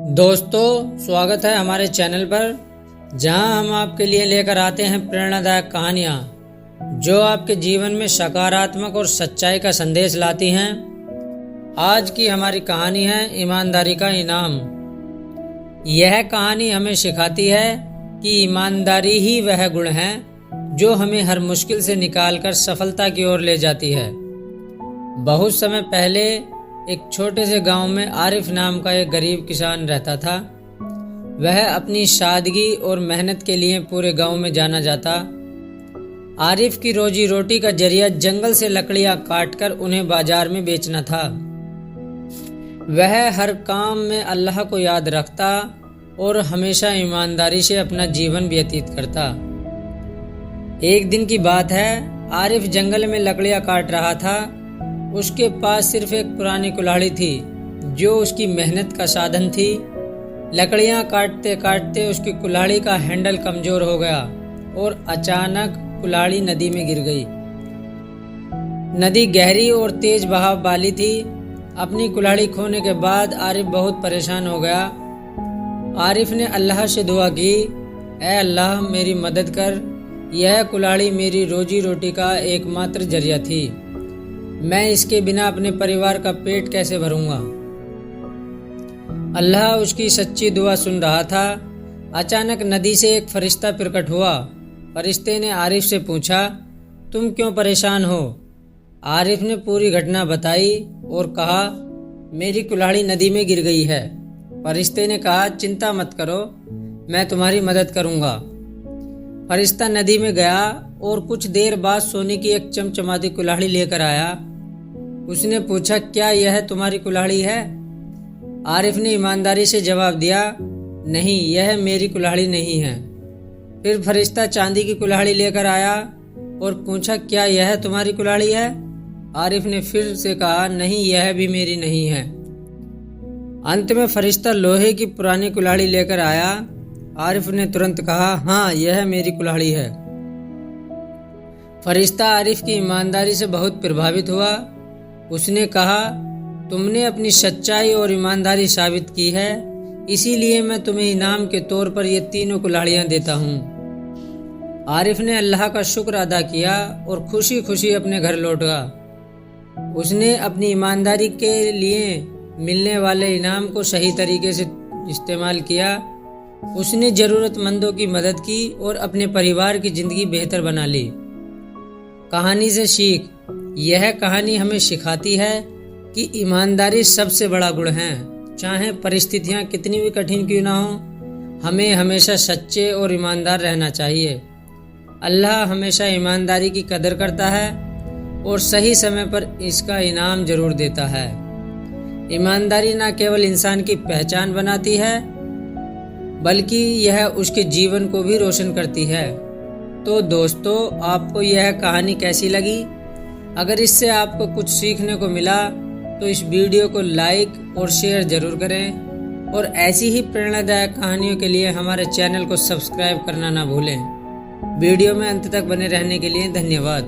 दोस्तों, स्वागत है हमारे चैनल पर, जहां हम आपके लिए लेकर आते हैं प्रेरणादायक कहानियां जो आपके जीवन में सकारात्मक और सच्चाई का संदेश लाती हैं। आज की हमारी कहानी है ईमानदारी का इनाम। यह कहानी हमें सिखाती है कि ईमानदारी ही वह गुण है जो हमें हर मुश्किल से निकालकर सफलता की ओर ले जाती है। बहुत समय पहले एक छोटे से गांव में आरिफ नाम का एक गरीब किसान रहता था। वह अपनी सादगी और मेहनत के लिए पूरे गांव में जाना जाता। आरिफ की रोजी रोटी का जरिया जंगल से लकड़ियां काटकर उन्हें बाजार में बेचना था। वह हर काम में अल्लाह को याद रखता और हमेशा ईमानदारी से अपना जीवन व्यतीत करता। एक दिन की बात है, आरिफ जंगल में लकड़ियां काट रहा था। उसके पास सिर्फ एक पुरानी कुल्हाड़ी थी जो उसकी मेहनत का साधन थी। लकड़ियां काटते काटते उसकी कुल्हाड़ी का हैंडल कमजोर हो गया और अचानक कुल्हाड़ी नदी में गिर गई। नदी गहरी और तेज बहाव वाली थी। अपनी कुल्हाड़ी खोने के बाद आरिफ बहुत परेशान हो गया। आरिफ ने अल्लाह से दुआ की, ऐ अल्लाह मेरी मदद कर। यह कुल्हाड़ी मेरी रोजी रोटी का एकमात्र जरिया थी। मैं इसके बिना अपने परिवार का पेट कैसे भरूंगा। अल्लाह उसकी सच्ची दुआ सुन रहा था। अचानक नदी से एक फरिश्ता प्रकट हुआ। फरिश्ते ने आरिफ से पूछा, तुम क्यों परेशान हो? आरिफ ने पूरी घटना बताई और कहा, मेरी कुल्हाड़ी नदी में गिर गई है। फरिश्ते ने कहा, चिंता मत करो, मैं तुम्हारी मदद करूंगा। फरिश्ता नदी में गया और कुछ देर बाद सोने की एक चमचमाती कुल्हाड़ी लेकर आया। उसने पूछा, क्या यह तुम्हारी कुल्हाड़ी है? आरिफ ने ईमानदारी से जवाब दिया, नहीं, यह मेरी कुल्हाड़ी नहीं है। फिर फरिश्ता चांदी की कुल्हाड़ी लेकर आया और पूछा, क्या यह तुम्हारी कुल्हाड़ी है? आरिफ ने फिर से कहा, नहीं, यह भी मेरी नहीं है। अंत में फरिश्ता लोहे की पुरानी कुल्हाड़ी लेकर आया। आरिफ ने तुरंत कहा, हाँ, यह मेरी कुल्हाड़ी है। फरिश्ता आरिफ की ईमानदारी से बहुत प्रभावित हुआ। उसने कहा, तुमने अपनी सच्चाई और ईमानदारी साबित की है, इसीलिए मैं तुम्हें इनाम के तौर पर ये तीनों कुल्हाड़ियां देता हूँ। आरिफ ने अल्लाह का शुक्र अदा किया और खुशी खुशी अपने घर लौट गया। उसने अपनी ईमानदारी के लिए मिलने वाले इनाम को सही तरीके से इस्तेमाल किया। उसने जरूरतमंदों की मदद की और अपने परिवार की जिंदगी बेहतर बना ली। कहानी से सीख। यह कहानी हमें सिखाती है कि ईमानदारी सबसे बड़ा गुण है। चाहे परिस्थितियां कितनी भी कठिन क्यों ना हो, हमें हमेशा सच्चे और ईमानदार रहना चाहिए। अल्लाह हमेशा ईमानदारी की कदर करता है और सही समय पर इसका इनाम जरूर देता है। ईमानदारी न केवल इंसान की पहचान बनाती है, बल्कि यह उसके जीवन को भी रोशन करती है। तो दोस्तों, आपको यह कहानी कैसी लगी? अगर इससे आपको कुछ सीखने को मिला तो इस वीडियो को लाइक और शेयर जरूर करें और ऐसी ही प्रेरणादायक कहानियों के लिए हमारे चैनल को सब्सक्राइब करना ना भूलें। वीडियो में अंत तक बने रहने के लिए धन्यवाद।